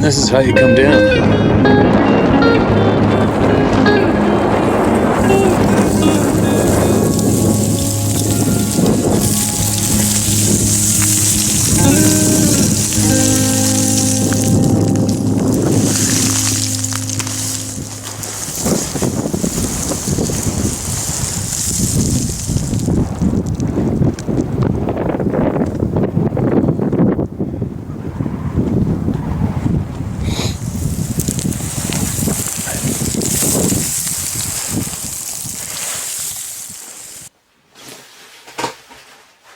This is how you come down.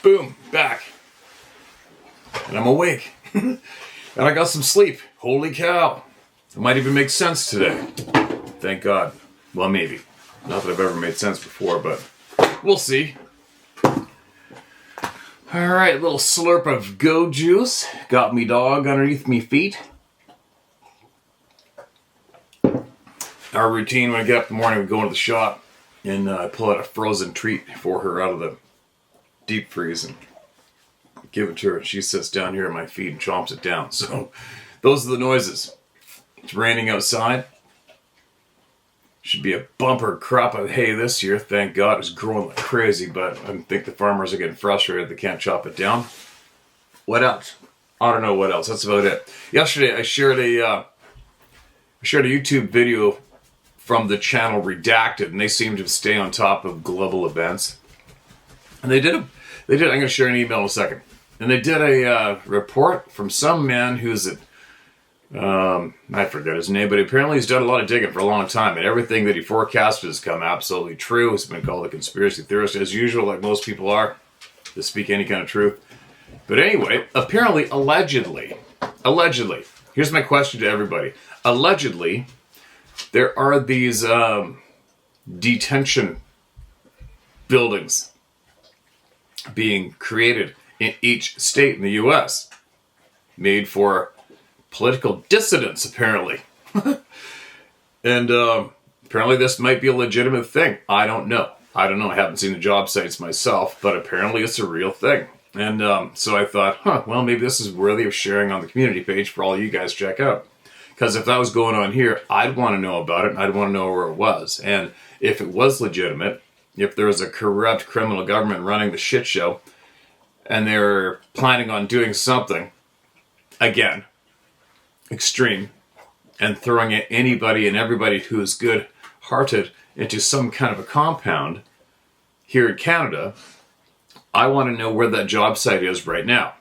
Boom, back. And I'm awake. And I got some sleep. Holy cow. It might even make sense today. Thank God. Well, maybe. Not that I've ever made sense before, but we'll see. Alright, little slurp of go juice. Got me dog underneath me feet. Our routine when I get up in the morning, we go into the shop and pull out a frozen treat for her out of the deep freeze and give it to her, and she sits down here at my feet and chomps it down. So those are the noises. It's raining outside. Should be a bumper crop of hay this year. Thank God. It's growing like crazy, but I think the farmers are getting frustrated they can't chop it down. What else? I don't know what else. That's about it. Yesterday I shared a YouTube video from the channel Redacted, and they seem to stay on top of global events. And they did, I'm going to share an email in a second. And they did a report from some man who's at, I forget his name, but apparently he's done a lot of digging for a long time. And everything that he forecasted has come absolutely true. He's been called a conspiracy theorist, as usual, like most people are, to speak any kind of truth. But anyway, apparently, allegedly, here's my question to everybody. Allegedly, there are these detention buildings being created in each state in the U.S. made for political dissidents, apparently. And apparently this might be a legitimate thing. I don't know. I haven't seen the job sites myself, but apparently it's a real thing. And so I thought, well, maybe this is worthy of sharing on the community page for all you guys to check out. Because if that was going on here, I'd want to know about it, and I'd want to know where it was. And if it was legitimate, if there was a corrupt criminal government running the shit show, and they're planning on doing something, again, extreme, and throwing at anybody and everybody who is good-hearted into some kind of a compound here in Canada, I want to know where that job site is right now,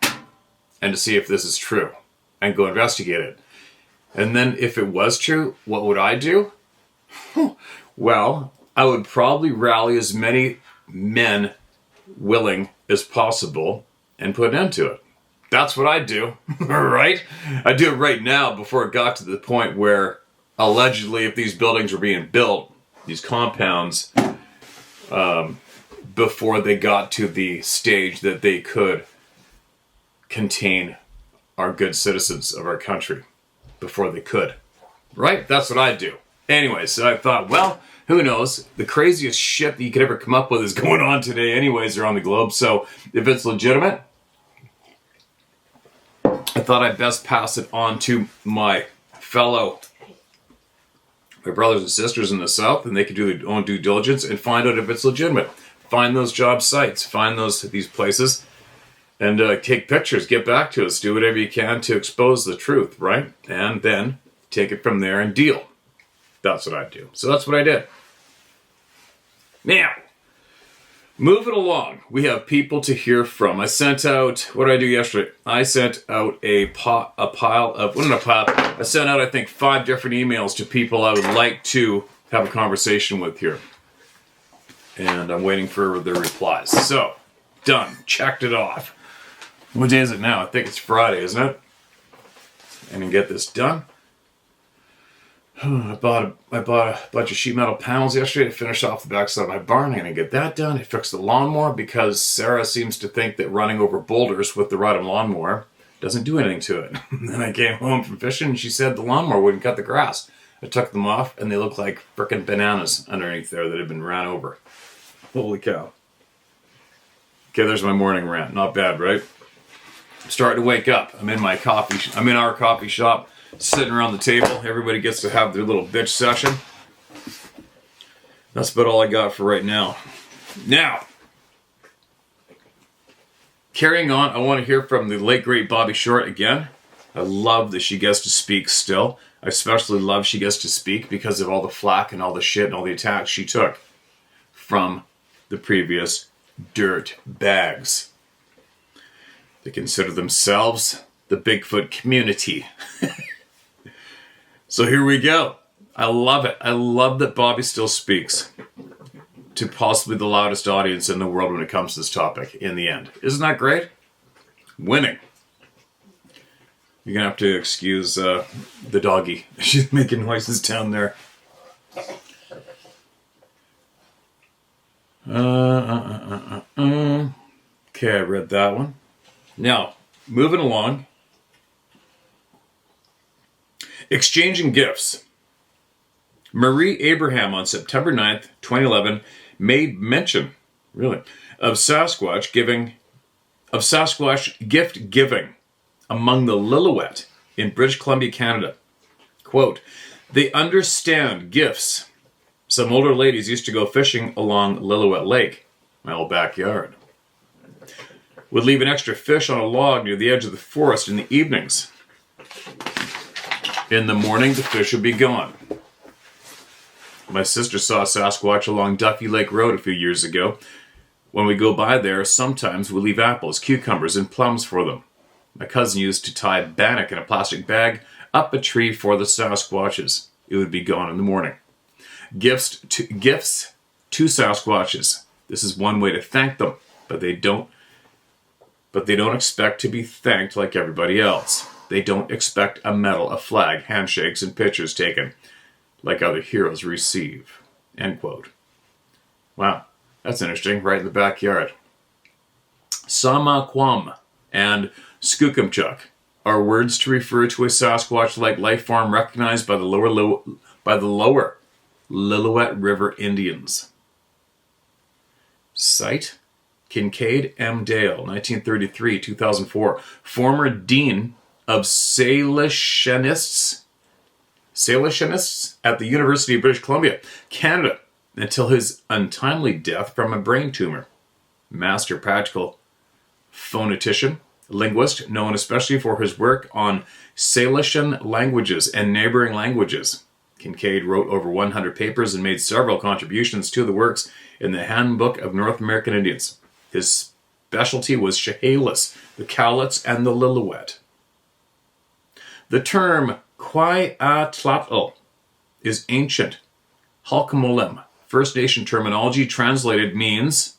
and to see if this is true, and go investigate it. And then if it was true, what would I do? Well, I would probably rally as many men willing as possible and put an end to it. That's what I'd do, right? I'd do it right now before it got to the point where allegedly if these buildings were being built, these compounds, before they got to the stage that they could contain our good citizens of our country. Before they could. Right? That's what I'd do. Anyway, so I thought, well, who knows? The craziest shit that you could ever come up with is going on today anyways around the globe. So if it's legitimate, I thought I'd best pass it on to my brothers and sisters in the South, and they could do their own due diligence and find out if it's legitimate. Find those job sites, find these places, and take pictures, get back to us, do whatever you can to expose the truth, right? And then take it from there and deal. That's what I do. So that's what I did. Now, moving along, we have people to hear from. I sent out, what did I do yesterday? I sent out I sent out, I think, 5 different emails to people I would like to have a conversation with here. And I'm waiting for their replies. So, done. Checked it off. What day is it now? I think it's Friday, isn't it? And get this done. I bought a bunch of sheet metal panels yesterday to finish off the backside of my barn. I'm going to get that done. I fixed the lawnmower because Sarah seems to think that running over boulders with the Rodham lawnmower doesn't do anything to it. Then I came home from fishing and she said the lawnmower wouldn't cut the grass. I took them off and they look like frickin' bananas underneath there that had been ran over. Holy cow. Okay, there's my morning rant. Not bad, right? I'm starting to wake up. I'm in our coffee shop. Sitting around the table, everybody gets to have their little bitch session. That's about all I got for right now. Now, carrying on, I want to hear from the late great Bobby Short again. I love that she gets to speak still. I especially love she gets to speak because of all the flack and all the shit and all the attacks she took from the previous dirt bags. They consider themselves the Bigfoot community. So here we go. I love it. I love that Bobby still speaks to possibly the loudest audience in the world when it comes to this topic in the end. Isn't that great? Winning. You're going to have to excuse the doggy. She's making noises down there. Okay, I read that one. Now, moving along. Exchanging gifts. Marie Abraham on September 9th, 2011, made mention, of Sasquatch gift giving among the Lillooet in British Columbia, Canada. Quote, they understand gifts. Some older ladies used to go fishing along Lillooet Lake, my old backyard. Would leave an extra fish on a log near the edge of the forest in the evenings. In the morning, the fish would be gone. My sister saw Sasquatch along Duffy Lake Road a few years ago. When we go by there, sometimes we leave apples, cucumbers, and plums for them. My cousin used to tie bannock in a plastic bag up a tree for the Sasquatches. It would be gone in the morning. Gifts to Sasquatches. This is one way to thank them, but they don't expect to be thanked like everybody else. They don't expect a medal, a flag, handshakes, and pictures taken like other heroes receive. End quote. Wow, that's interesting. Right in the backyard. Samaquam and Skookumchuck are words to refer to a Sasquatch-like life form recognized by the lower Lillooet River Indians. Site? Kincaid M. Dale, 1933-2004. Former Dean of Salesianists at the University of British Columbia, Canada, until his untimely death from a brain tumor. Master practical phonetician, linguist, known especially for his work on Salish languages and neighboring languages. Kincaid wrote over 100 papers and made several contributions to the works in the Handbook of North American Indians. His specialty was Chehalis, the Cowlitz, and the Lillooet. The term Quiatlatl is ancient Halkmolem First Nation terminology. Translated means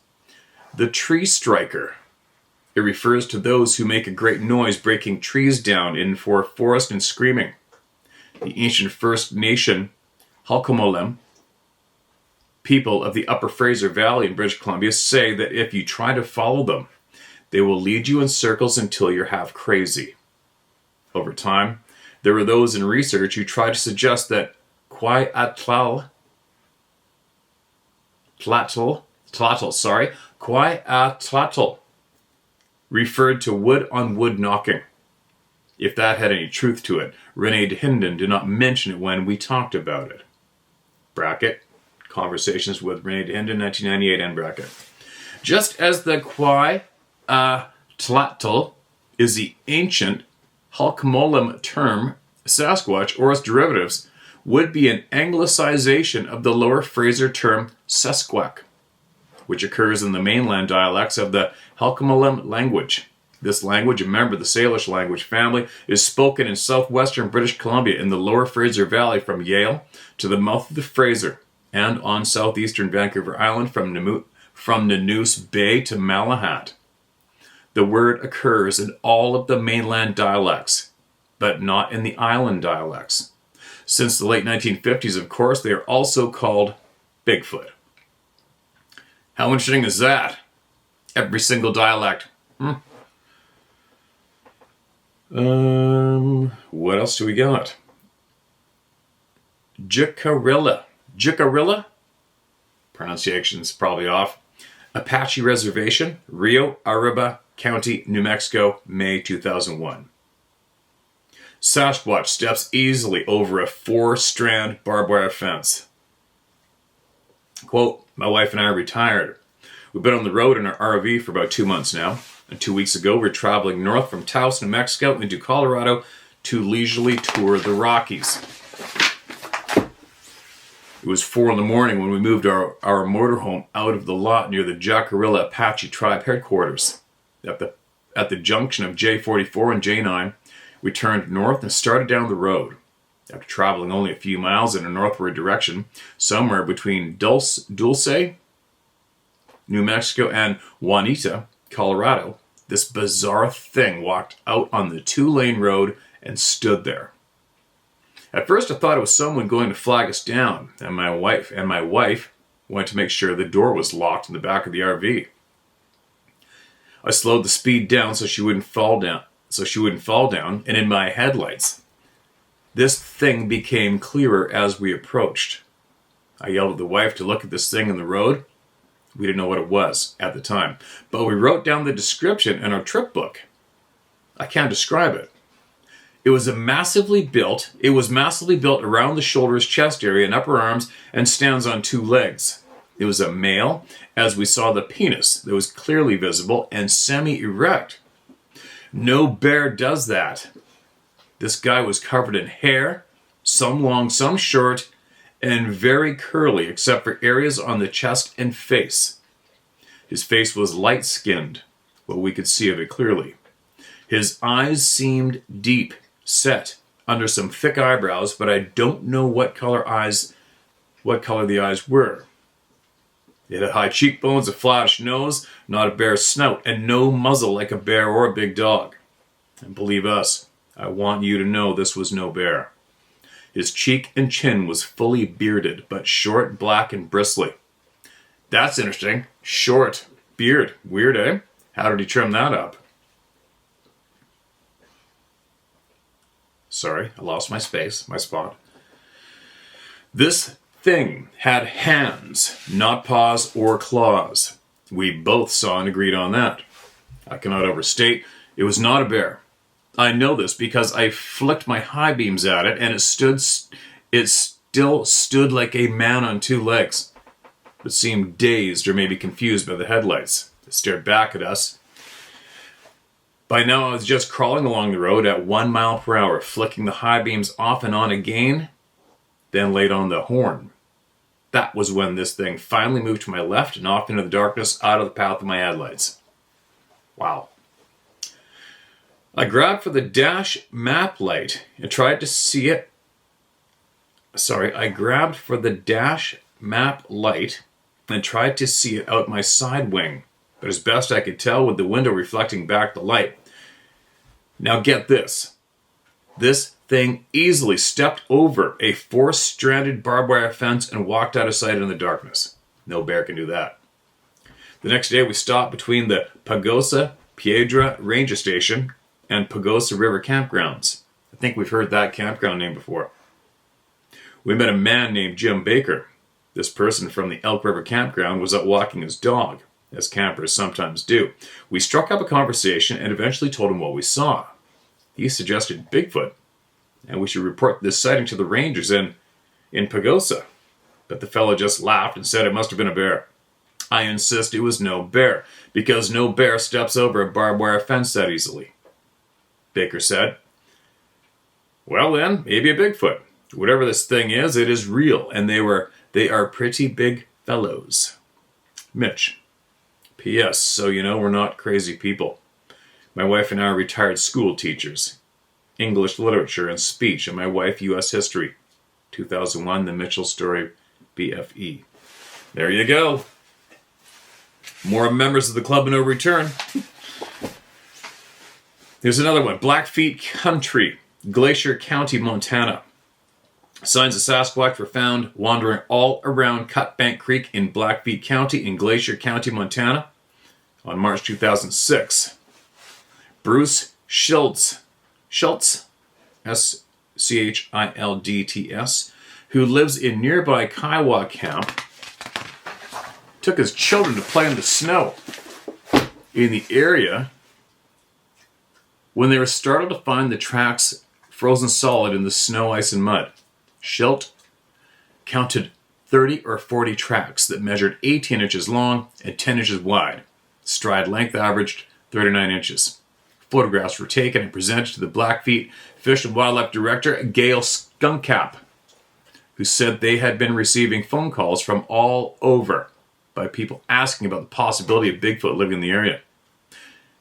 the tree striker. It refers to those who make a great noise breaking trees down in for forest and screaming. The ancient First Nation Halkmolem people of the Upper Fraser Valley in British Columbia say that if you try to follow them, they will lead you in circles until you're half crazy. Over time, there were those in research who tried to suggest that Quiatlatl referred to wood-on-wood knocking. If that had any truth to it, René Hinden did not mention it when we talked about it. Bracket. Conversations with René Hinden, 1998, end bracket. Just as the Quiatlatl is the ancient Halkmolem term, Sasquatch, or its derivatives, would be an anglicization of the Lower Fraser term Sesquak, which occurs in the mainland dialects of the Halkmolem language. This language, a member of the Salish language family, is spoken in southwestern British Columbia in the Lower Fraser Valley from Yale to the mouth of the Fraser, and on southeastern Vancouver Island from Nanoose Bay to Malahat. The word occurs in all of the mainland dialects, but not in the island dialects. Since the late 1950s, of course, they are also called Bigfoot. How interesting is that? Every single dialect. What else do we got? Jicarilla? Pronunciation's probably off. Apache Reservation, Rio Arriba County, New Mexico, May 2001. Sasquatch steps easily over a 4-strand barbed wire fence. Quote, my wife and I are retired. We've been on the road in our RV for about 2 months now. And 2 weeks ago, we're traveling north from Taos, New Mexico into Colorado to leisurely tour the Rockies. It was 4 in the morning when we moved our motorhome out of the lot near the Jacarilla Apache tribe headquarters. At the junction of J44 and J9, we turned north and started down the road. After traveling only a few miles in a northward direction, somewhere between Dulce, New Mexico, and Juanita, Colorado, this bizarre thing walked out on the 2-lane road and stood there. At first I thought it was someone going to flag us down, and my wife went to make sure the door was locked in the back of the RV. I slowed the speed down so she wouldn't fall down, and in my headlights, this thing became clearer as we approached. I yelled at the wife to look at this thing in the road. We didn't know what it was at the time, but we wrote down the description in our trip book. I can't describe it. It was massively built around the shoulders, chest area, and upper arms, and stands on 2 legs. It was a male, as we saw the penis that was clearly visible and semi-erect. No bear does that. This guy was covered in hair, some long, some short, and very curly except for areas on the chest and face. His face was light-skinned, but we could see of it clearly. His eyes seemed deep, set under some thick eyebrows, but I don't know what color the eyes were. It had high cheekbones, a flattish nose, not a bear's snout, and no muzzle like a bear or a big dog. And believe us, I want you to know this was no bear. His cheek and chin was fully bearded, but short, black, and bristly. That's interesting. Short beard. Weird, eh? How did he trim that up? Sorry, I lost my spot. This thing had hands, not paws or claws. We both saw and agreed on that. I cannot overstate, it was not a bear. I know this because I flicked my high beams at it, and it still stood like a man on 2 legs. It seemed dazed or maybe confused by the headlights. It stared back at us. By now I was just crawling along the road at 1 mile per hour, flicking the high beams off and on again, then laid on the horn. That was when this thing finally moved to my left and off into the darkness out of the path of my headlights. Wow. I grabbed for the dash map light and tried to see it. I grabbed for the dash map light and tried to see it out my side wing, but as best I could tell with the window reflecting back the light. Now get this. This thing easily stepped over a 4-stranded barbed wire fence and walked out of sight in the darkness. No bear can do that. The next day we stopped between the Pagosa Piedra Ranger Station and Pagosa River campgrounds. I think we've heard that campground name before. We met a man named Jim Baker. This person from the Elk River campground was out walking his dog, as campers sometimes do. We struck up a conversation and eventually told him what we saw. He suggested Bigfoot, and we should report this sighting to the rangers in Pagosa. But the fellow just laughed and said it must have been a bear. I insist it was no bear, because no bear steps over a barbed wire fence that easily. Baker said, well then, maybe a Bigfoot. Whatever this thing is, it is real, and they are pretty big fellows. Mitch. P.S. So you know we're not crazy people. My wife and I are retired school teachers. English literature and speech, and my wife U.S. history. 2001, the Mitchell Story, BFE. There you go. More members of the Club of No Return. Here's another one. Blackfeet Country, Glacier County, Montana. Signs of Sasquatch were found wandering all around Cutbank Creek in Blackfeet County in Glacier County, Montana on March 2006. Bruce Schultz, S-C-H-I-L-D-T-S, who lives in nearby Kiowa Camp, took his children to play in the snow in the area when they were startled to find the tracks frozen solid in the snow, ice, and mud. Schilt counted 30 or 40 tracks that measured 18 inches long and 10 inches wide. Stride length averaged 39 inches. Photographs were taken and presented to the Blackfeet Fish and Wildlife Director, Gail Skunkcap, who said they had been receiving phone calls from all over by people asking about the possibility of Bigfoot living in the area.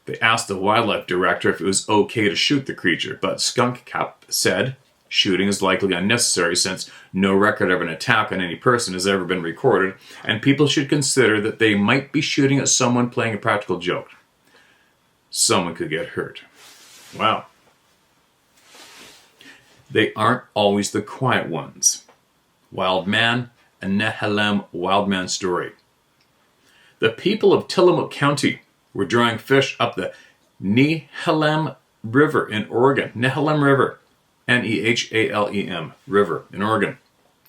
They asked the wildlife director if it was okay to shoot the creature, but Skunkcap said shooting is likely unnecessary since no record of an attack on any person has ever been recorded, and people should consider that they might be shooting at someone playing a practical joke. Someone could get hurt. Wow. They aren't always the quiet ones. Wildman, a Nehalem Wildman story. The people of Tillamook County were drawing fish up the Nehalem River in Oregon. Nehalem River. Nehalem River in Oregon,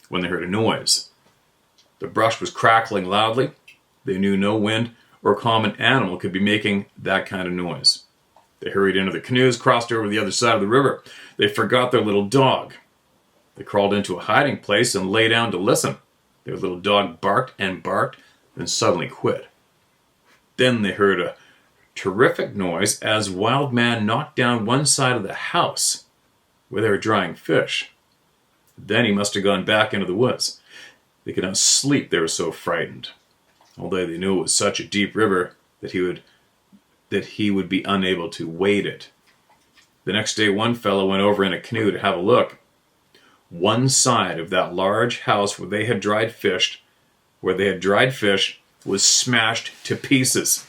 when they heard a noise. The brush was crackling loudly. They knew no wind or common animal could be making that kind of noise. They hurried into the canoes, crossed over the other side of the river. They forgot their little dog. They crawled into a hiding place and lay down to listen. Their little dog barked and barked, then suddenly quit. Then they heard a terrific noise as Wildman knocked down one side of the house where they were drying fish. Then he must have gone back into the woods. They could not sleep, they were so frightened. Although they knew it was such a deep river that he would be unable to wade it. The next day one fellow went over in a canoe to have a look. One side of that large house where they had dried fish was smashed to pieces,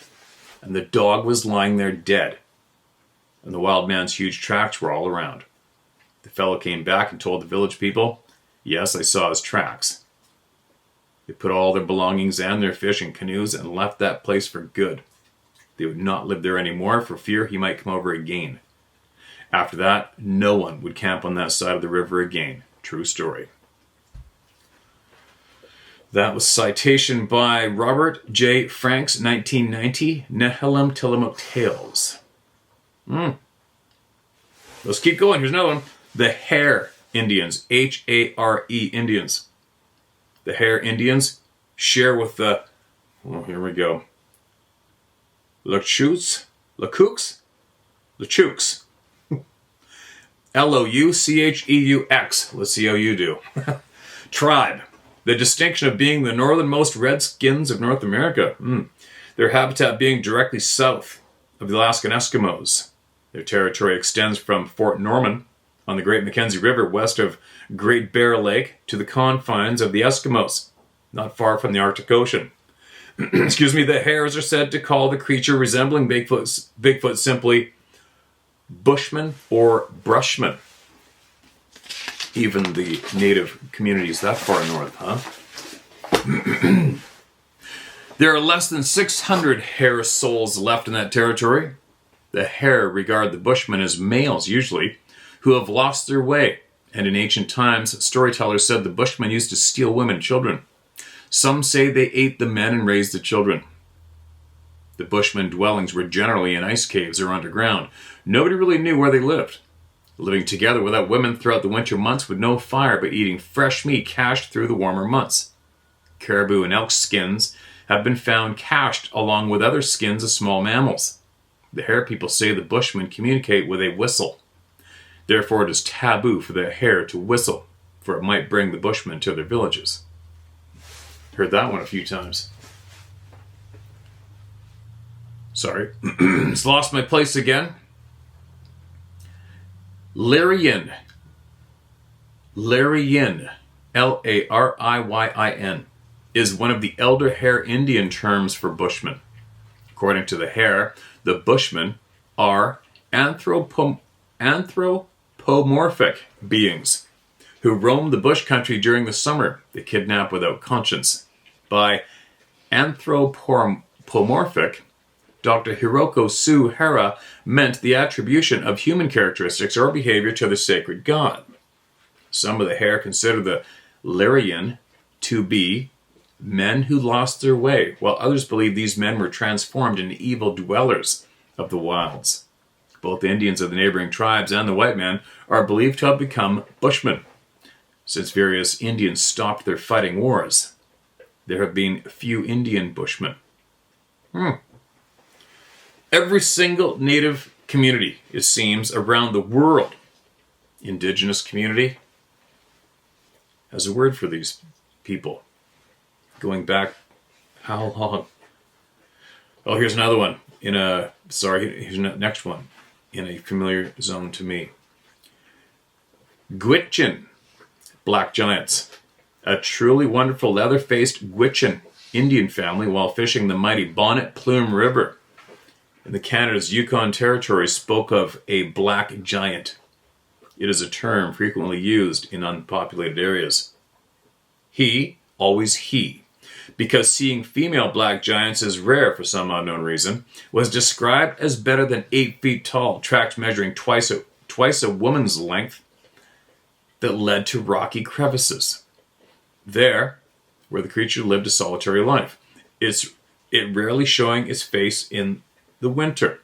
and the dog was lying there dead. And the wild man's huge tracks were all around. The fellow came back and told the village people, "Yes, I saw his tracks." They put all their belongings and their fish in canoes and left that place for good. They would not live there anymore for fear he might come over again. After that, no one would camp on that side of the river again. True story. That was citation by Robert J. Franks, 1990, Nehalem Tillamook Tales. Let's keep going. Here's another one. The Hare Indians, H-A-R-E Indians. The Hare Indians share with the, here we go, Lachooks, L-O-U-C-H-E-U-X. Let's see how you do. Tribe. The distinction of being the northernmost redskins of North America. Their habitat being directly south of the Alaskan Eskimos. Their territory extends from Fort Norman on the Great Mackenzie River west of Great Bear Lake to the confines of the Eskimos, not far from the Arctic Ocean. The Hares are said to call the creature resembling Bigfoot simply Bushman or Brushman. Even the native communities that far north, huh? There are less than 600 hare souls left in that territory. The hare regard the Bushmen as males usually, who have lost their way, and in ancient times, storytellers said the Bushmen used to steal women and children. Some say they ate the men and raised the children. The Bushmen dwellings were generally in ice caves or underground. Nobody really knew where they lived. Living together without women throughout the winter months with no fire but eating fresh meat cached through the warmer months. Caribou and elk skins have been found cached along with other skins of small mammals. The hare people say the Bushmen communicate with a whistle. Therefore, it is taboo for the hare to whistle, for it might bring the Bushmen to their villages. Heard that one a few times. Sorry. It's lost my place again. Larryin. L-A-R-I-Y-I-N, is one of the elder hare Indian terms for Bushmen. According to the hare, the Bushmen are anthropomorphic beings who roam the bush country during the summer. They kidnap without conscience. By anthropomorphic, Dr. Hiroko Sue Hara meant the attribution of human characteristics or behavior to the sacred god. Some of the hare consider the Larryin to be men who lost their way, while others believe these men were transformed into evil dwellers of the wilds. Both the Indians of the neighboring tribes and the white men are believed to have become Bushmen. Since various Indians stopped their fighting wars, there have been few Indian Bushmen. Every single native community, it seems, around the world, indigenous community, has a word for these people. Going back how long? Oh, here's another one. Here's the next one. In a familiar zone to me. Gwich'in, black giants. A truly wonderful leather-faced Gwich'in Indian family while fishing the mighty Bonnet Plume River in the Canada's Yukon Territory spoke of a black giant. It is a term frequently used in unpopulated areas. He, always he, because seeing female black giants is rare for some unknown reason, was described as better than 8 feet tall, tracks measuring twice a woman's length that led to rocky crevices. There, where the creature lived a solitary life, it rarely showing its face in the winter.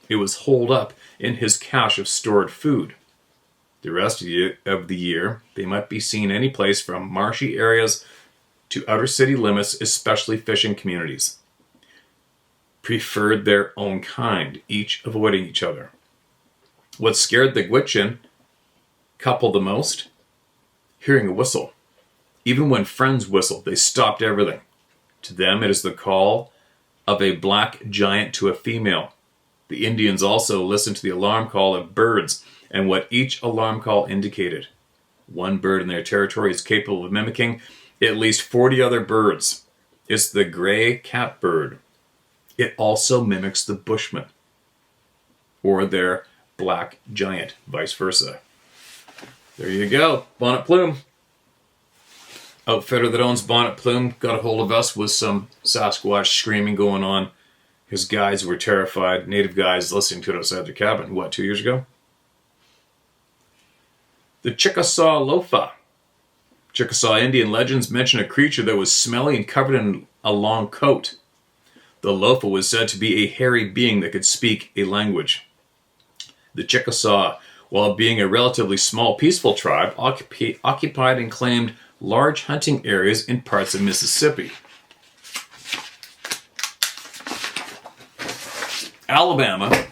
It was holed up in his cache of stored food. The rest of the year, they might be seen any place from marshy areas to outer city limits, especially fishing communities. Preferred their own kind, each avoiding each other. What scared the Gwich'in couple the most? Hearing a whistle. Even when friends whistled, they stopped everything. To them, it is the call of a black giant to a female. The Indians also listened to the alarm call of birds and what each alarm call indicated. One bird in their territory is capable of mimicking at least 40 other birds. It's the gray catbird. It also mimics the Bushman, or their black giant, vice versa. There you go, Bonnet Plume. Outfitter that owns Bonnet Plume got a hold of us with some Sasquatch screaming going on. His guides were terrified, native guys listening to it outside their cabin, 2 years ago? The Chickasaw Lofa. Chickasaw Indian legends mention a creature that was smelly and covered in a long coat. The Lofa was said to be a hairy being that could speak a language. The Chickasaw, while being a relatively small, peaceful tribe, occupied and claimed large hunting areas in parts of Mississippi, Alabama,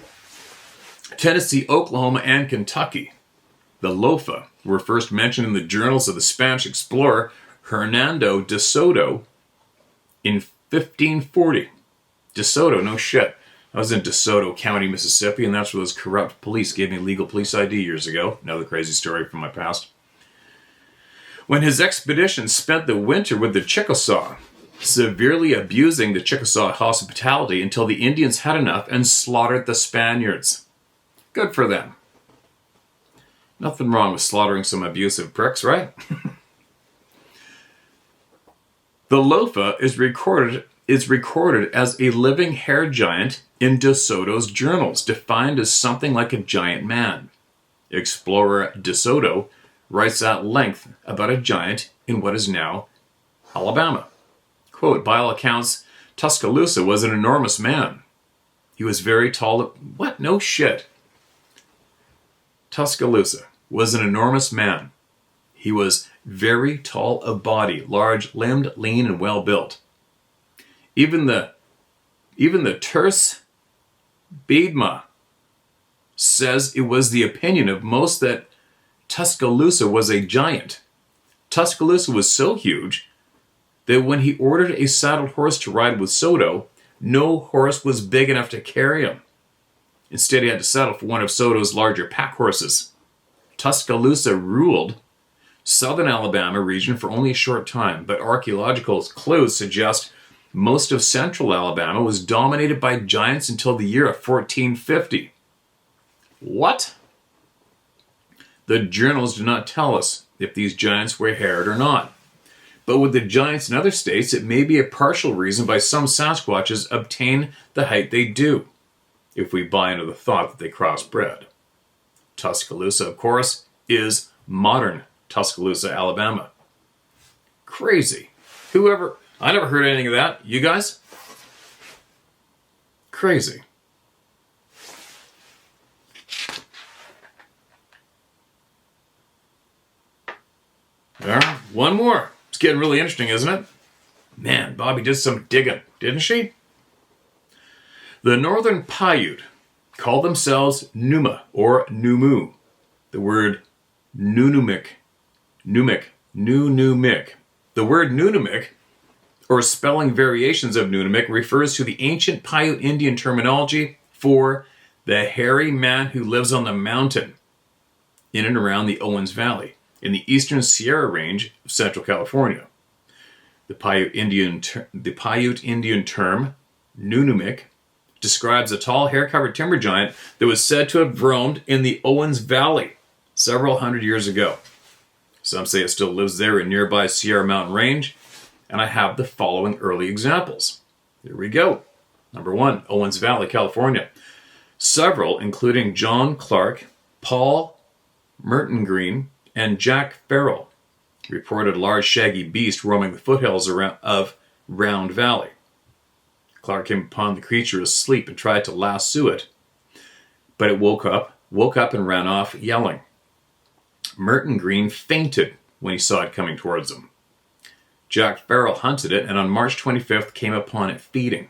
Tennessee, Oklahoma, and Kentucky. The Lofa were first mentioned in the journals of the Spanish explorer Hernando de Soto in 1540. De Soto, no shit. I was in DeSoto County, Mississippi, and that's where those corrupt police gave me legal police ID years ago. Another crazy story from my past. When his expedition spent the winter with the Chickasaw, severely abusing the Chickasaw hospitality until the Indians had enough and slaughtered the Spaniards. Good for them. Nothing wrong with slaughtering some abusive pricks, right? The Lofa is recorded as a living hair giant in De Soto's journals, defined as something like a giant man. Explorer De Soto writes at length about a giant in what is now Alabama. Quote, by all accounts, Tuscaloosa was an enormous man. He was very tall. What? No shit. Tuscaloosa was an enormous man. He was very tall of body, large-limbed, lean, and well-built. Even the terse Biedma says it was the opinion of most that Tuscaloosa was a giant. Tuscaloosa was so huge that when he ordered a saddled horse to ride with Soto, no horse was big enough to carry him. Instead, he had to settle for one of Soto's larger pack horses. Tuscaloosa ruled southern Alabama region for only a short time, but archaeological clues suggest most of central Alabama was dominated by giants until the year of 1450. What? The journals do not tell us if these giants were haired or not. But with the giants in other states, it may be a partial reason why some Sasquatches obtain the height they do, if we buy into the thought that they crossbred. Tuscaloosa, of course, is modern Tuscaloosa, Alabama. Crazy. I never heard anything of that. You guys? Crazy. All right, one more. It's getting really interesting, isn't it? Man, Bobby did some digging, didn't she? The Northern Paiute call themselves Numa or Numu. The word Nunumik. The word Nunumik, or spelling variations of Nunamik, refers to the ancient Paiute Indian terminology for the hairy man who lives on the mountain in and around the Owens Valley in the eastern Sierra Range of Central California. The Paiute Indian term, Nunamik, describes a tall, hair-covered timber giant that was said to have roamed in the Owens Valley several hundred years ago. Some say it still lives there in nearby Sierra Mountain Range, and I have the following early examples. Here we go. Number 1, Owens Valley, California. Several, including John Clark, Paul Mertongreen, and Jack Farrell, reported a large shaggy beast roaming the foothills of Round Valley. Clark came upon the creature asleep and tried to lasso it, but it woke up and ran off yelling. Mertongreen fainted when he saw it coming towards him. Jack Farrell hunted it, and on March 25th came upon it feeding.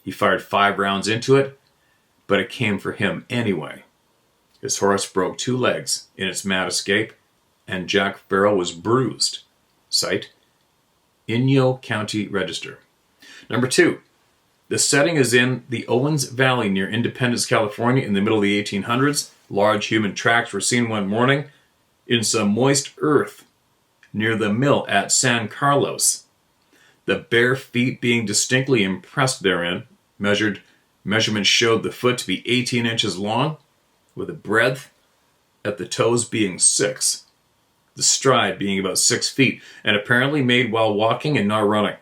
He fired 5 rounds into it, but it came for him anyway. His horse broke 2 legs in its mad escape, and Jack Farrell was bruised. Cite Inyo County Register. Number 2. The setting is in the Owens Valley near Independence, California in the middle of the 1800s. Large human tracks were seen one morning in some moist earth near the mill at San Carlos. The bare feet being distinctly impressed therein. Measurements showed the foot to be 18 inches long, with a breadth at the toes being 6. The stride being about 6 feet, and apparently made while walking and not running.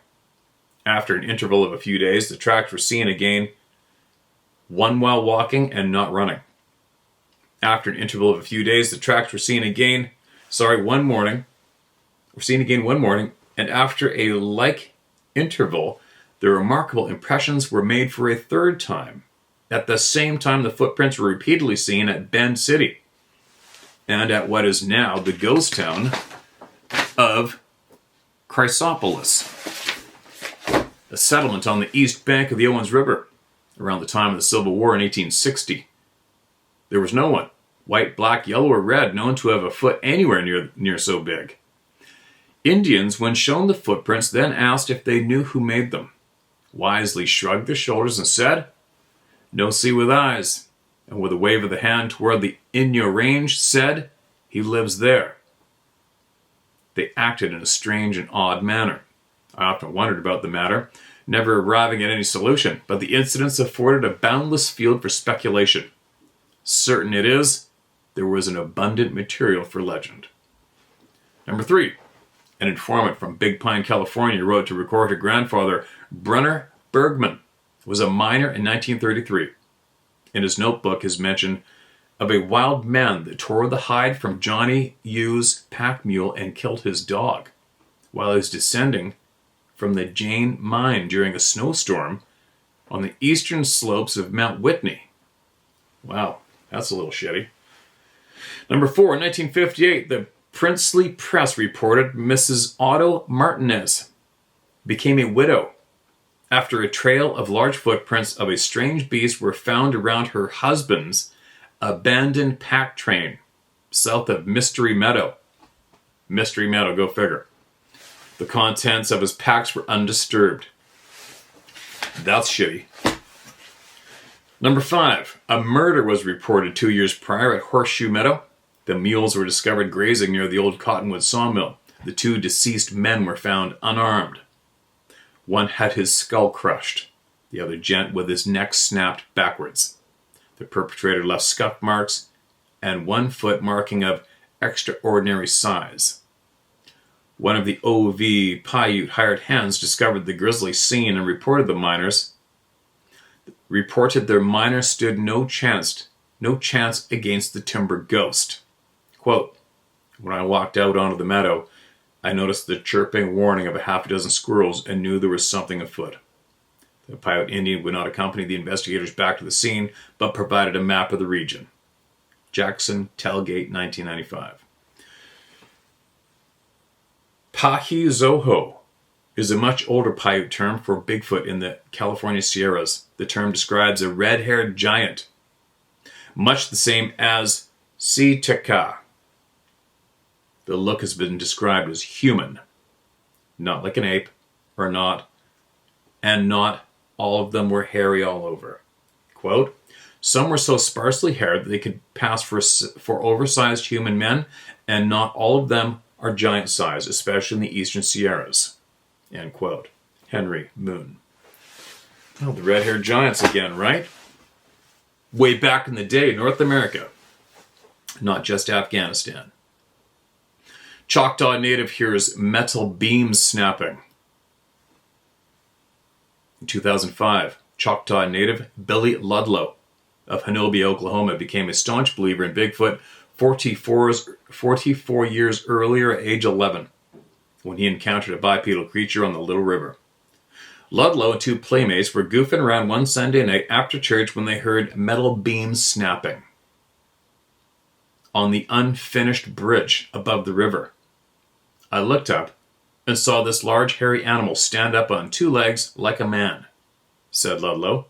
After an interval of a few days, the tracks were seen again, one while walking and not running. After an interval of a few days, the tracks were seen again, one morning, and after a like interval, the remarkable impressions were made for a third time. At the same time, the footprints were repeatedly seen at Bend City and at what is now the ghost town of Chrysopolis, a settlement on the east bank of the Owens River around the time of the Civil War in 1860. There was no one, white, black, yellow, or red, known to have a foot anywhere near so big. Indians, when shown the footprints, then asked if they knew who made them. Wisely shrugged their shoulders and said, "No see with eyes," and with a wave of the hand toward the Inyo Range said, "He lives there." They acted in a strange and odd manner. I often wondered about the matter, never arriving at any solution, but the incidents afforded a boundless field for speculation. Certain it is, there was an abundant material for legend. Number 3. An informant from Big Pine, California wrote to record her grandfather, Brunner Bergman, was a miner in 1933. In his notebook is mention of a wild man that tore the hide from Johnny U's pack mule and killed his dog while he was descending from the Jane mine during a snowstorm on the eastern slopes of Mount Whitney. Wow, that's a little shitty. Number 4, in 1958, the Princely Press reported Mrs. Otto Martinez became a widow after a trail of large footprints of a strange beast were found around her husband's abandoned pack train south of Mystery Meadow. Mystery Meadow, go figure. The contents of his packs were undisturbed. That's shitty. Number 5, a murder was reported 2 years prior at Horseshoe Meadow. The mules were discovered grazing near the old cottonwood sawmill. The 2 deceased men were found unarmed. One had his skull crushed, the other gent with his neck snapped backwards. The perpetrator left scuff marks and 1 foot marking of extraordinary size. One of the OV Paiute hired hands discovered the grisly scene and reported their miners stood no chance against the timber ghost. Quote, "When I walked out onto the meadow, I noticed the chirping warning of a half a dozen squirrels and knew there was something afoot." The Paiute Indian would not accompany the investigators back to the scene, but provided a map of the region. Jackson, Telgate, 1995. Pahizoho is a much older Paiute term for Bigfoot in the California Sierras. The term describes a red-haired giant, much the same as Sitaka. The look has been described as human, not like an ape, and not all of them were hairy all over. Quote, some were so sparsely haired that they could pass for oversized human men, and not all of them are giant size, especially in the eastern Sierras. End quote. Henry Moon. Oh, the red-haired giants again, right? Way back in the day, North America, not just Afghanistan. Choctaw Native hears metal beams snapping. In 2005, Choctaw Native Billy Ludlow of Hanobi, Oklahoma, became a staunch believer in Bigfoot 44 years earlier at age 11, when he encountered a bipedal creature on the Little River. Ludlow and two playmates were goofing around one Sunday night after church when they heard metal beams snapping on the unfinished bridge above the river. I looked up and saw this large hairy animal stand up on two legs like a man, said Ludlow.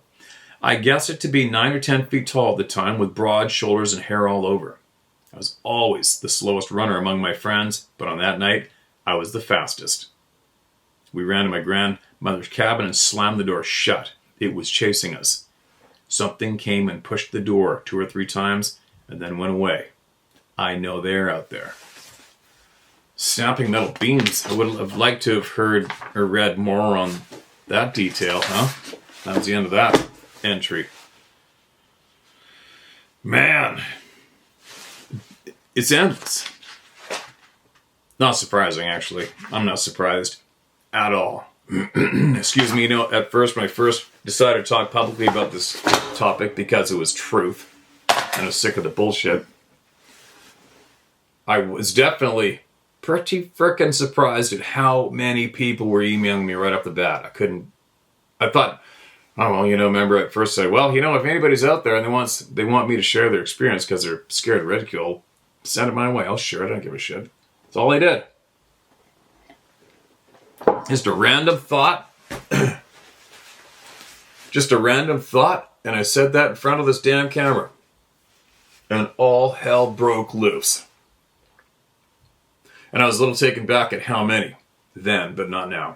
I guessed it to be 9 or 10 feet tall at the time, with broad shoulders and hair all over. I was always the slowest runner among my friends, but on that night, I was the fastest. We ran to my grandmother's cabin and slammed the door shut. It was chasing us. Something came and pushed the door 2 or 3 times and then went away. I know they're out there. Snapping metal beams. I would have liked to have heard or read more on that detail, huh? That was the end of that entry. Man, it's endless. Not surprising, actually. I'm not surprised at all. Excuse me, at first, when I first decided to talk publicly about this topic because it was truth, and I was sick of the bullshit, I was definitely pretty frickin' surprised at how many people were emailing me right off the bat. I thought, remember at first I said, well, if anybody's out there and they want me to share their experience because they're scared of ridicule, send it my way. I'll share it. I don't give a shit. That's all I did. Just a random thought. Just a random thought. And I said that in front of this damn camera. And all hell broke loose. And I was a little taken back at how many then, but not now.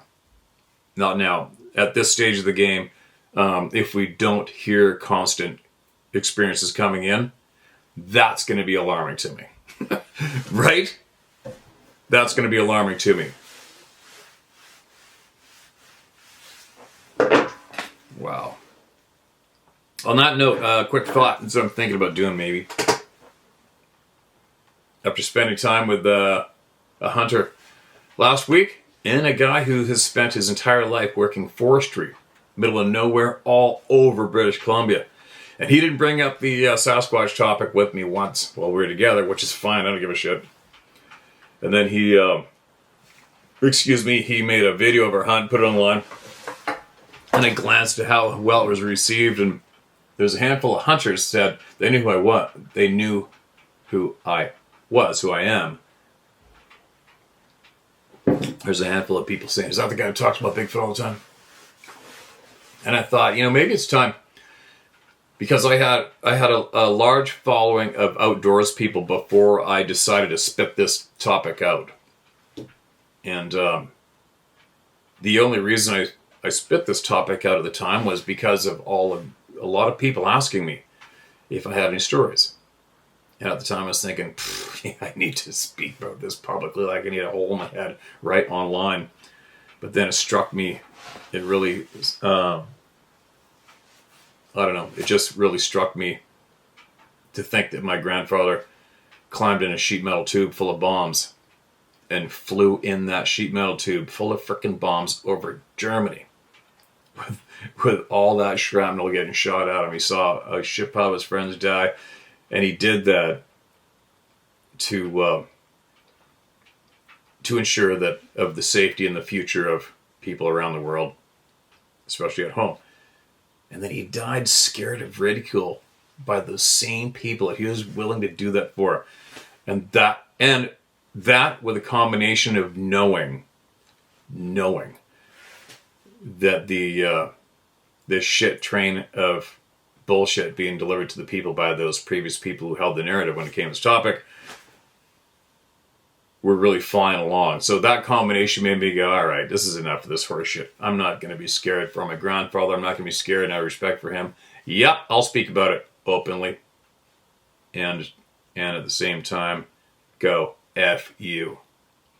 Not now. At this stage of the game, if we don't hear constant experiences coming in, that's going to be alarming to me. Right? That's going to be alarming to me. Wow. On that note, quick thought, that's what I'm thinking about doing maybe. After spending time with a hunter last week, and a guy who has spent his entire life working forestry, middle of nowhere, all over British Columbia. And he didn't bring up the Sasquatch topic with me once while we were together, which is fine, I don't give a shit. And then he made a video of our hunt, put it online. And I glanced at how well it was received, and there's a handful of hunters said they knew who I was. They knew who I was, who I am. There's a handful of people saying, is that the guy who talks about Bigfoot all the time? And I thought, maybe it's time. Because I had a large following of outdoors people before I decided to spit this topic out. And the only reason I spit this topic out at the time was because of a lot of people asking me if I had any stories. And at the time I was thinking, I need to speak about this publicly, like I need a hole in my head right online. But then it struck me, it really, I don't know, it just really struck me to think that my grandfather climbed in a sheet metal tube full of bombs and flew in that sheet metal tube full of frickin' bombs over Germany. With all that shrapnel getting shot at him. He saw a shit pile of his friends die. And he did that to ensure that of the safety and the future of people around the world, especially at home. And then he died scared of ridicule by those same people that he was willing to do that for. And that with a combination of knowing that this shit train of bullshit being delivered to the people by those previous people who held the narrative when it came to this topic, we're really flying along. So that combination made me go, all right, this is enough of this horse shit. I'm not going to be scared for my grandfather. I'm not going to be scared, and I have respect for him. Yep, I'll speak about it openly. And at the same time, go F you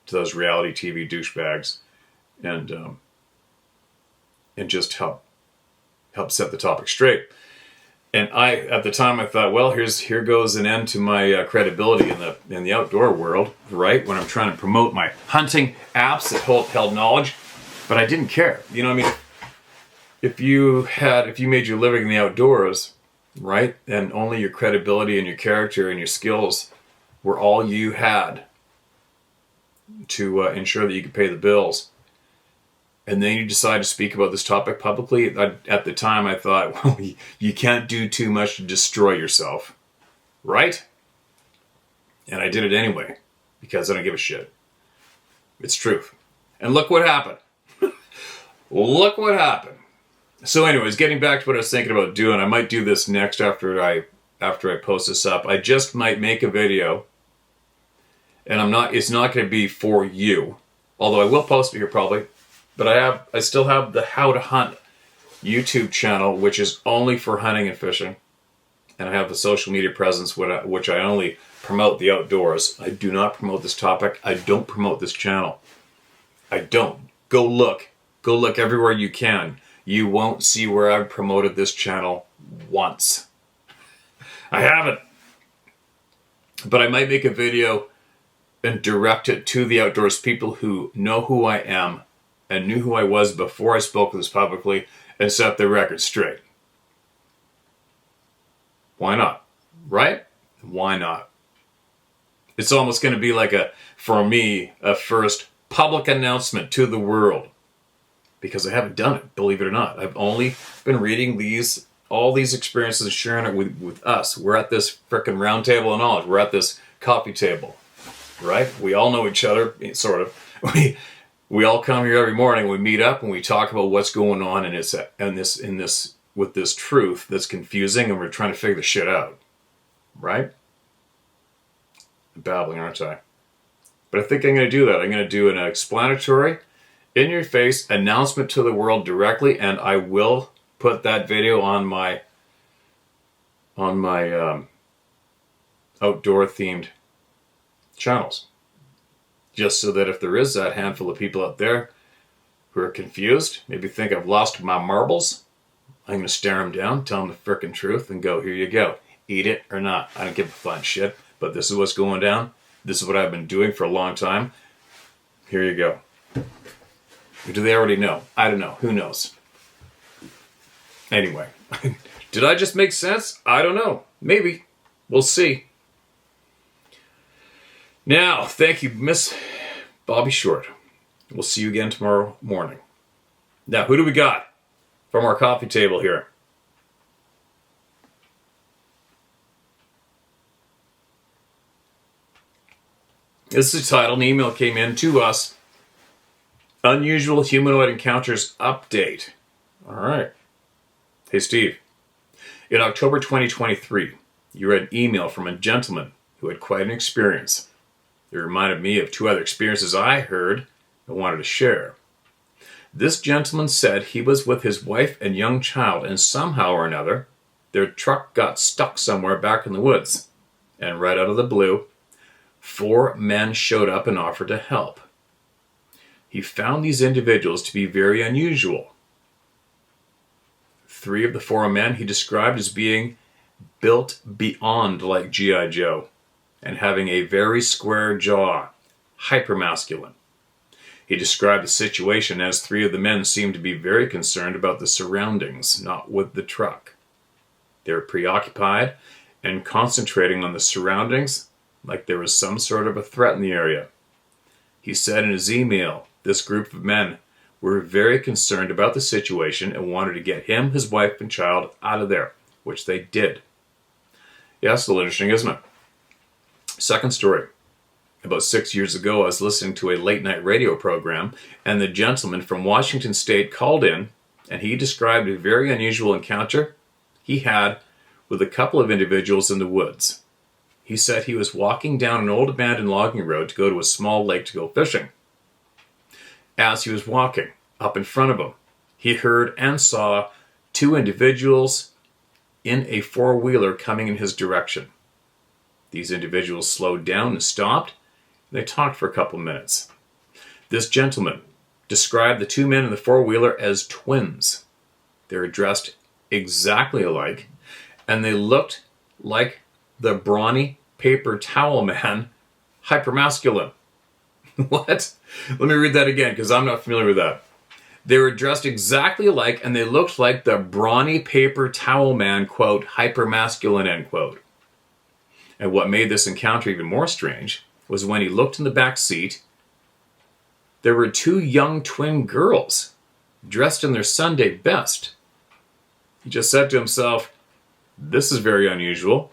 to those reality TV douchebags, and just help set the topic straight. And at the time, I thought, well, here goes an end to my credibility in the outdoor world, right? When I'm trying to promote my hunting apps that held knowledge, but I didn't care. You know what I mean? If you made your living in the outdoors, right, and only your credibility and your character and your skills were all you had to ensure that you could pay the bills, and then you decide to speak about this topic publicly, at the time I thought, well, you can't do too much to destroy yourself, right? And I did it anyway, because I don't give a shit. It's truth. And look what happened. Look what happened. So anyways, getting back to what I was thinking about doing, I might do this next after I post this up. I just might make a video, and it's not going to be for you, although I will post it here probably. But I still have the How to Hunt YouTube channel, which is only for hunting and fishing. And I have the social media presence, which I only promote the outdoors. I do not promote this topic. I don't promote this channel. I don't. Go look everywhere you can. You won't see where I've promoted this channel once. I haven't. But I might make a video and direct it to the outdoors people who know who I am and knew who I was before I spoke of this publicly, and set their record straight. Why not? Right? Why not? It's almost going to be like for me, a first public announcement to the world. Because I haven't done it, believe it or not. I've only been reading all these experiences and sharing it with us. We're at this frickin' round table of knowledge. We're at this coffee table, right? We all know each other, sort of. We all come here every morning. We meet up and we talk about what's going on, with this truth that's confusing, and we're trying to figure the shit out, right? I'm babbling, aren't I? But I think I'm going to do that. I'm going to do an explanatory, in-your-face announcement to the world directly, and I will put that video on my outdoor-themed channels. Just so that if there is that handful of people out there who are confused, maybe think I've lost my marbles, I'm going to stare them down, tell them the frickin' truth, and go, here you go. Eat it or not. I don't give a flying shit, but this is what's going down. This is what I've been doing for a long time. Here you go. Or do they already know? I don't know. Who knows? Anyway, did I just make sense? I don't know. Maybe. We'll see. Now, thank you, Miss Bobby Short. We'll see you again tomorrow morning. Now, who do we got from our coffee table here? This is the title. An email came in to us. Unusual Humanoid Encounters Update. All right. Hey, Steve. In October 2023, you read an email from a gentleman who had quite an experience. It reminded me of two other experiences I heard and wanted to share. This gentleman said he was with his wife and young child, and somehow or another, their truck got stuck somewhere back in the woods. And right out of the blue, 4 men showed up and offered to help. He found these individuals to be very unusual. 3 of the 4 men he described as being built beyond like G.I. Joe and having a very square jaw, hypermasculine. He described the situation as 3 of the men seemed to be very concerned about the surroundings, not with the truck. They were preoccupied and concentrating on the surroundings like there was some sort of a threat in the area. He said in his email, this group of men were very concerned about the situation and wanted to get him, his wife, and child out of there, which they did. Yeah, that's a little interesting, isn't it? Second story. about 6 years ago, I was listening to a late night radio program, and the gentleman from Washington State called in, and he described a very unusual encounter he had with a couple of individuals in the woods. He said he was walking down an old abandoned logging road to go to a small lake to go fishing. As he was walking, up in front of him, he heard and saw two individuals in a four-wheeler coming in his direction. These individuals slowed down and stopped. They talked for a couple minutes. This gentleman described the two men in the four-wheeler as twins. They were dressed exactly alike, and they looked like the brawny paper towel man, hypermasculine. What? Let me read that again, because I'm not familiar with that. They were dressed exactly alike, and they looked like the brawny paper towel man, quote, hypermasculine, end quote. And what made this encounter even more strange was when he looked in the back seat, there were two young twin girls dressed in their Sunday best. He just said to himself, this is very unusual.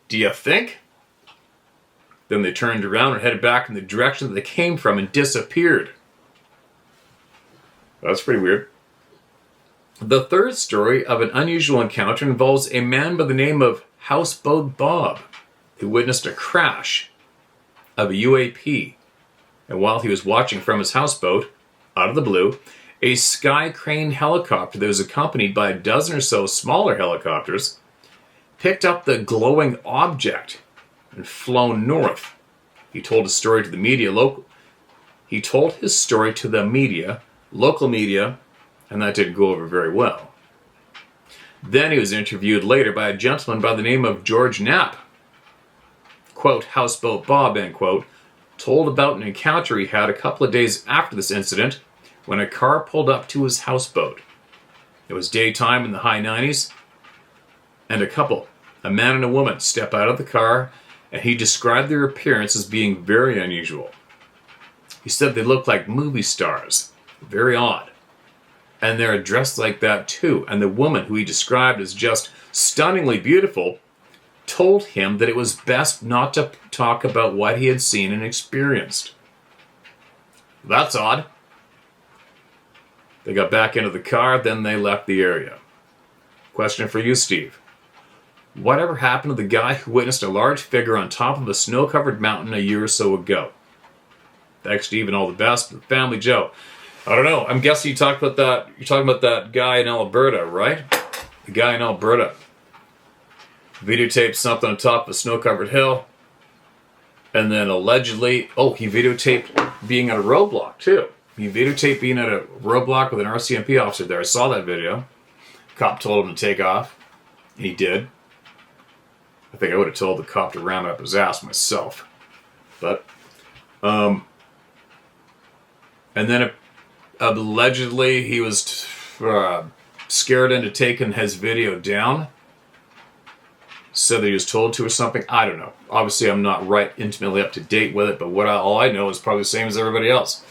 Do you think? Then they turned around and headed back in the direction that they came from and disappeared. That's pretty weird. The third story of an unusual encounter involves a man by the name of Houseboat Bob, who witnessed a crash of a UAP. And while he was watching from his houseboat, out of the blue, a Sky Crane helicopter that was accompanied by a dozen or so smaller helicopters picked up the glowing object and flown north. He told his story to the media, local media, and that didn't go over very well. Then he was interviewed later by a gentleman by the name of George Knapp. Quote, Houseboat Bob, end quote, told about an encounter he had a couple of days after this incident when a car pulled up to his houseboat. It was daytime in the high 90s, and a couple, a man and a woman, step out of the car, and he described their appearance as being very unusual. He said they looked like movie stars, very odd. And they're dressed like that too. And the woman, who he described as just stunningly beautiful, told him that it was best not to talk about what he had seen and experienced. That's odd. They got back into the car, then they left the area. Question for you, Steve. Whatever happened to the guy who witnessed a large figure on top of a snow-covered mountain a year or so ago? Thanks, Steve, and all the best. Family Joe. I don't know. I'm guessing you're talking about that guy in Alberta, right? The guy in Alberta videotaped something on top of a snow-covered hill, and then allegedly, he videotaped being at a roadblock too. He videotaped being at a roadblock with an RCMP officer there. I saw that video. Cop told him to take off, and he did. I think I would have told the cop to ram it up his ass myself. But, and then allegedly he was scared into taking his video down. Said that he was told to or something. I don't know. Obviously, I'm not intimately up to date with it, but all I know is probably the same as everybody else.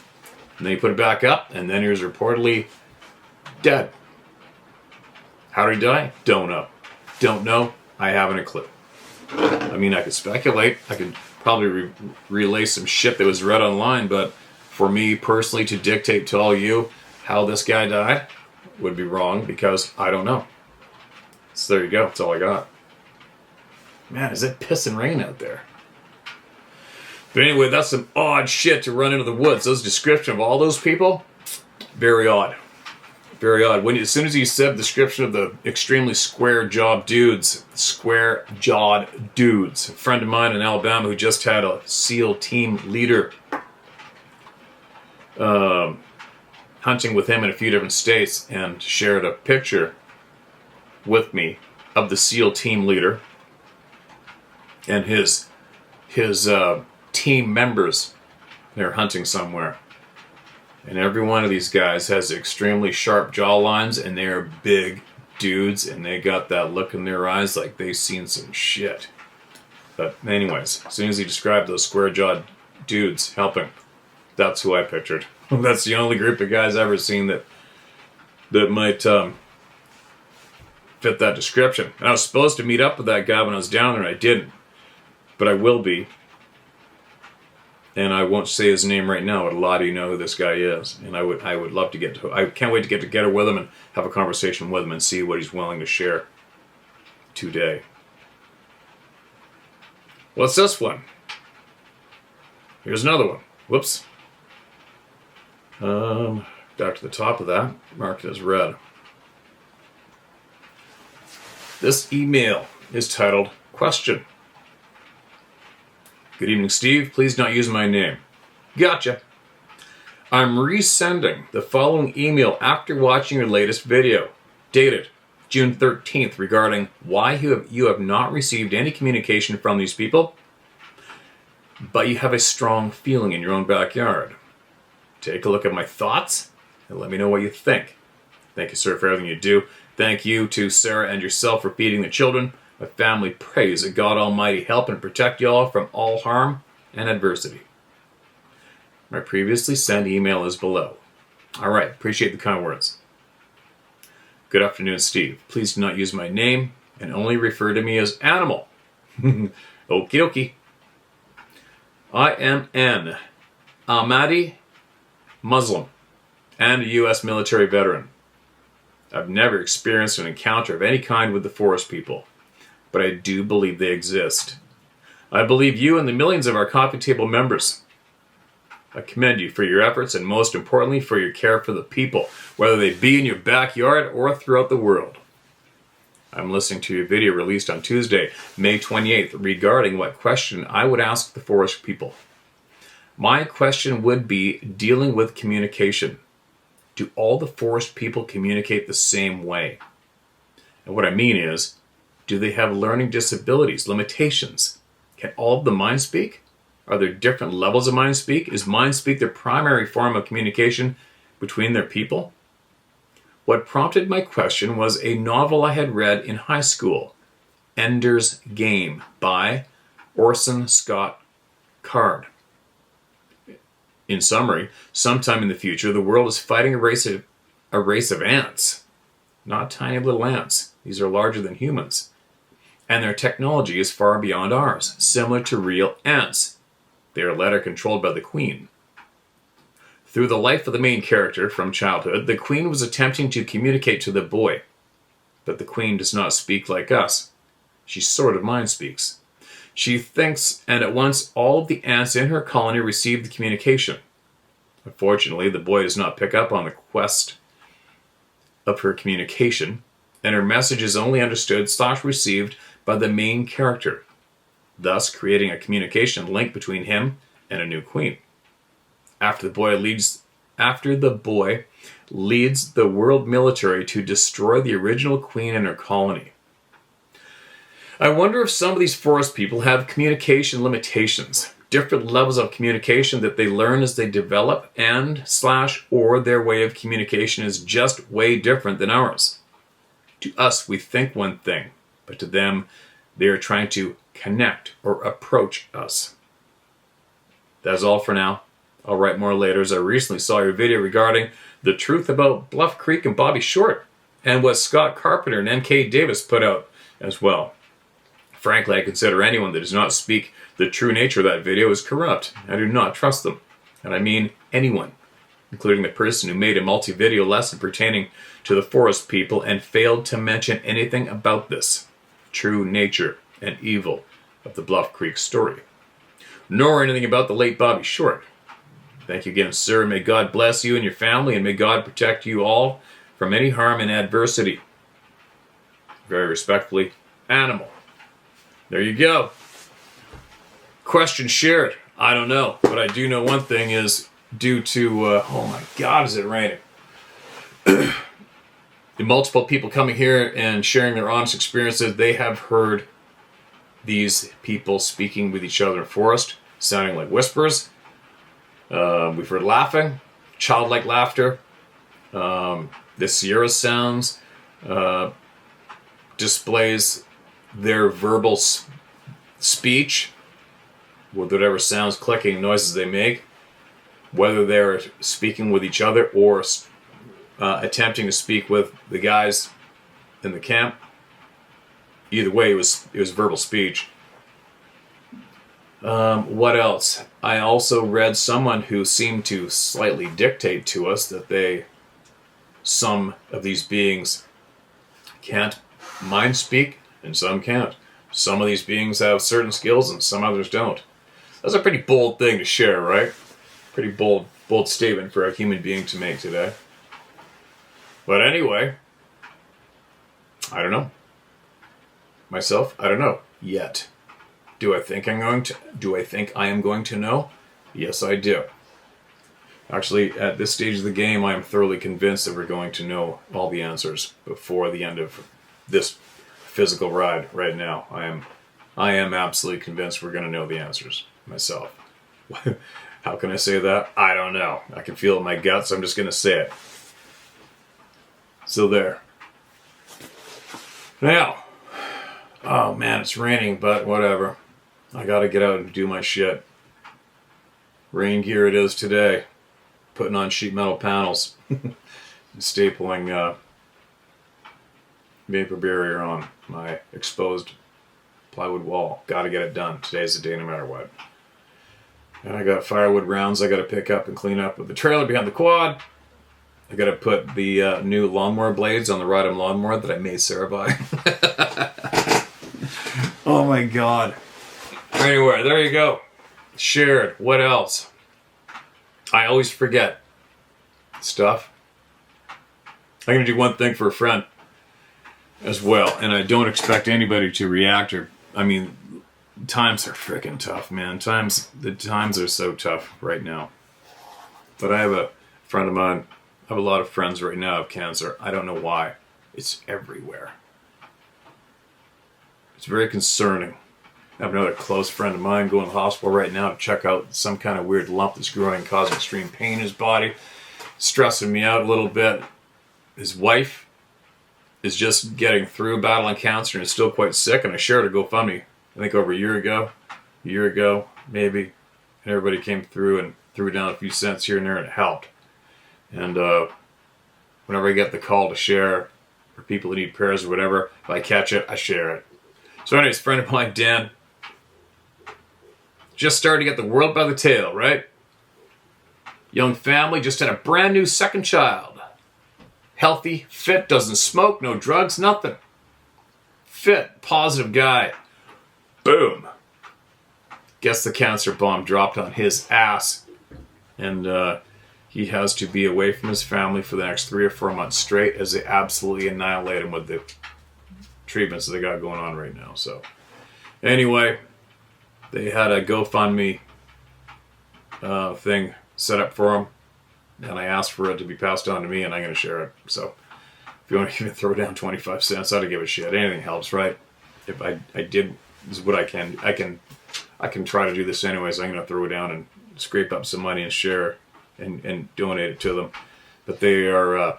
And then he put it back up, and then he was reportedly dead. How did he die? Don't know. Don't know. I haven't a clue. I mean, I could speculate. I could probably relay some shit that was read online, but for me personally to dictate to all you how this guy died would be wrong because I don't know. So there you go. That's all I got. Man, is it piss and rain out there? But anyway, that's some odd shit to run into the woods. Those description of all those people, very odd. Very odd. As soon as he said the description of the extremely square-jawed dudes, a friend of mine in Alabama who just had a SEAL team leader hunting with him in a few different states and shared a picture with me of the SEAL team leader and his team members. They're hunting somewhere. And every one of these guys has extremely sharp jawlines, and they're big dudes, and they got that look in their eyes like they've seen some shit. But anyways, as soon as he described those square-jawed dudes helping, that's who I pictured. That's the only group of guys I've ever seen that might fit that description. And I was supposed to meet up with that guy when I was down there, and I didn't. But I will be. and I won't say his name right now, but a lot of you know who this guy is, and I would love to I can't wait to get together with him and have a conversation with him and see what he's willing to share today. What's this one? Here's another one. Whoops. Back to the top of that, marked as red. This email is titled, Question. Good evening, Steve. Please not use my name. Gotcha. I'm resending the following email after watching your latest video, dated June 13th, regarding why you have not received any communication from these people, but you have a strong feeling in your own backyard. Take a look at my thoughts and let me know what you think. Thank you, sir, for everything you do. Thank you to Sarah and yourself for feeding the children. My family prays that God Almighty help and protect you all from all harm and adversity. My previously sent email is below. All right, appreciate the kind words. Good afternoon, Steve. Please do not use my name and only refer to me as Animal. Okie dokie. I am an Ahmadi Muslim and a U.S. military veteran. I've never experienced an encounter of any kind with the forest people, but I do believe they exist. I believe you and the millions of our coffee table members. I commend you for your efforts and most importantly for your care for the people, whether they be in your backyard or throughout the world. I'm listening to your video released on Tuesday, May 28th, regarding what question I would ask the forest people. My question would be dealing with communication. Do all the forest people communicate the same way? And what I mean is, do they have learning disabilities, limitations? Can all of the mind speak? Are there different levels of mind speak? Is mind speak their primary form of communication between their people? What prompted my question was a novel I had read in high school, Ender's Game by Orson Scott Card. In summary, sometime in the future, the world is fighting a race of ants. Not tiny little ants. These are larger than humans. And their technology is far beyond ours, similar to real ants. They are led or controlled by the Queen. Through the life of the main character from childhood, the Queen was attempting to communicate to the boy. But the Queen does not speak like us. She sort of mind speaks. She thinks, and at once all of the ants in her colony receive the communication. Unfortunately, the boy does not pick up on the quest of her communication, and her message is only understood / received by the main character, thus creating a communication link between him and a new queen. After the boy leads the world military to destroy the original queen and her colony. I wonder if some of these forest people have communication limitations, different levels of communication that they learn as they develop and / or their way of communication is just way different than ours. To us, we think one thing, but to them, they are trying to connect or approach us. That's all for now. I'll write more later, as I recently saw your video regarding the truth about Bluff Creek and Bobby Short, and what Scott Carpenter and N.K. Davis put out as well. Frankly, I consider anyone that does not speak the true nature of that video as corrupt. I do not trust them. And I mean anyone, including the person who made a multi-video lesson pertaining to the forest people and failed to mention anything about this true nature and evil of the Bluff Creek story, nor anything about the late Bobby Short. Thank you again, sir. May God bless you and your family, and may God protect you all from any harm and adversity. Very respectfully, Animal. There you go. Question shared. I don't know, but I do know one thing is due to, oh my God, is it raining? The multiple people coming here and sharing their honest experiences, they have heard these people speaking with each other in forest, sounding like whispers. We've heard laughing, childlike laughter. The Sierra sounds displays their verbal speech with whatever sounds, clicking noises they make, whether they're speaking with each other or attempting to speak with the guys in the camp. Either way, it was verbal speech. What else? I also read someone who seemed to slightly dictate to us that some of these beings can't mind speak and some can't. Some of these beings have certain skills and some others don't. That's a pretty bold thing to share, right? Pretty bold statement for a human being to make today. But anyway, I don't know. Myself, I don't know yet. Do I think I am going to know? Yes, I do. Actually, at this stage of the game, I am thoroughly convinced that we're going to know all the answers before the end of this physical ride right now. I am absolutely convinced we're going to know the answers myself. How can I say that? I don't know. I can feel it in my guts. I'm just going to say it. So there. Now, oh man, it's raining, but whatever. I got to get out and do my shit. Rain gear it is today. Putting on sheet metal panels. Stapling vapor barrier on my exposed plywood wall. Got to get it done. Today's the day no matter what. And I got firewood rounds I got to pick up and clean up with the trailer behind the quad. I got to put the new lawnmower blades on the Rodham lawnmower that I made Sarah buy. Oh my god. Anyway, there you go. Shared. What else? I always forget stuff. I'm going to do one thing for a friend as well, and I don't expect anybody to react or, I mean, times are freaking tough, man. The times are so tough right now. But I have a friend of mine, I have a lot of friends right now have cancer. I don't know why. It's everywhere. It's very concerning. I have another close friend of mine going to the hospital right now to check out some kind of weird lump that's growing, causing extreme pain in his body. Stressing me out a little bit. His wife is just getting through battling cancer and is still quite sick, and I shared a GoFundMe, I think over a year ago, maybe, and everybody came through and threw down a few cents here and there, and it helped. And whenever I get the call to share for people who need prayers or whatever, if I catch it, I share it. So anyways, friend of mine, Dan, just started to get the world by the tail, right? Young family, just had a brand new second child. Healthy, fit, doesn't smoke, no drugs, nothing. Fit, positive guy. Boom. Guess the cancer bomb dropped on his ass. And he has to be away from his family for the next 3 or 4 months straight as they absolutely annihilate him with the treatments that they got going on right now. So anyway, they had a GoFundMe thing set up for him, and I asked for it to be passed on to me, and I'm going to share it. So if you want to even throw down 25 cents, I'd give a shit. Anything helps, right? If I did, this is what I can try to do this anyways. I'm going to throw it down and scrape up some money and share and donate it to them. But they are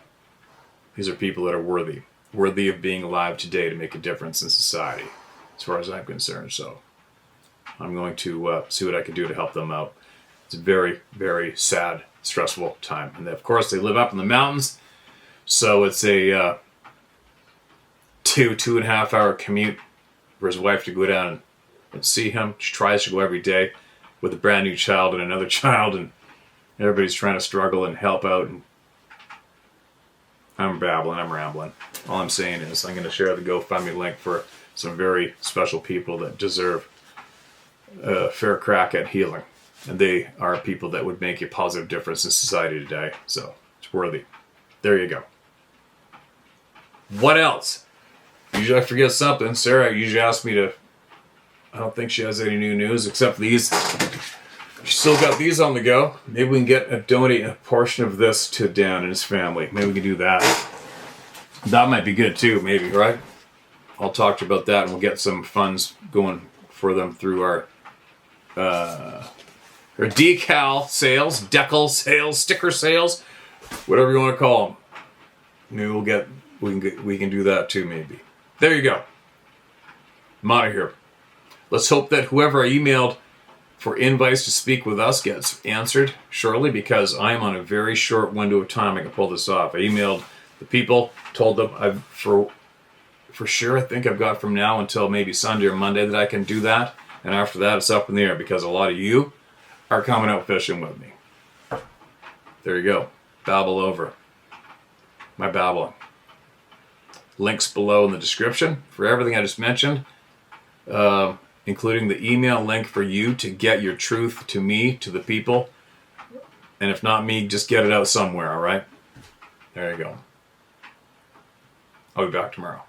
these are people that are worthy of being alive today to make a difference in society, as far as I'm concerned. So I'm going to see what I can do to help them out. It's a very, very sad, stressful time. And of course, they live up in the mountains, so it's a 2.5 hour commute for his wife to go down and see him. She tries to go every day with a brand new child and another child, and everybody's trying to struggle and help out. And I'm rambling. All I'm saying is I'm going to share the GoFundMe link for some very special people that deserve a fair crack at healing. And they are people that would make a positive difference in society today. So it's worthy. There you go. What else? Usually I forget something. Sarah usually asks me to... I don't think she has any new news except these. She's still got these on the go. Maybe we can donate a portion of this to Dan and his family. Maybe we can do that. That might be good too, maybe, right? I'll talk to you about that, and we'll get some funds going for them through our decal sales, decals sales, sticker sales, whatever you want to call them. Maybe we can do that too, maybe. There you go. I'm out of here. Let's hope that whoever I emailed for invites to speak with us gets answered shortly, because I am on a very short window of time I can pull this off. I emailed the people, told them for sure I think I've got from now until maybe Sunday or Monday that I can do that. And after that, it's up in the air because a lot of you are coming out fishing with me. There you go. Babble over. My babbling. Links below in the description for everything I just mentioned, including the email link for you to get your truth to me, to the people. And if not me, just get it out somewhere, all right? There you go. I'll be back tomorrow.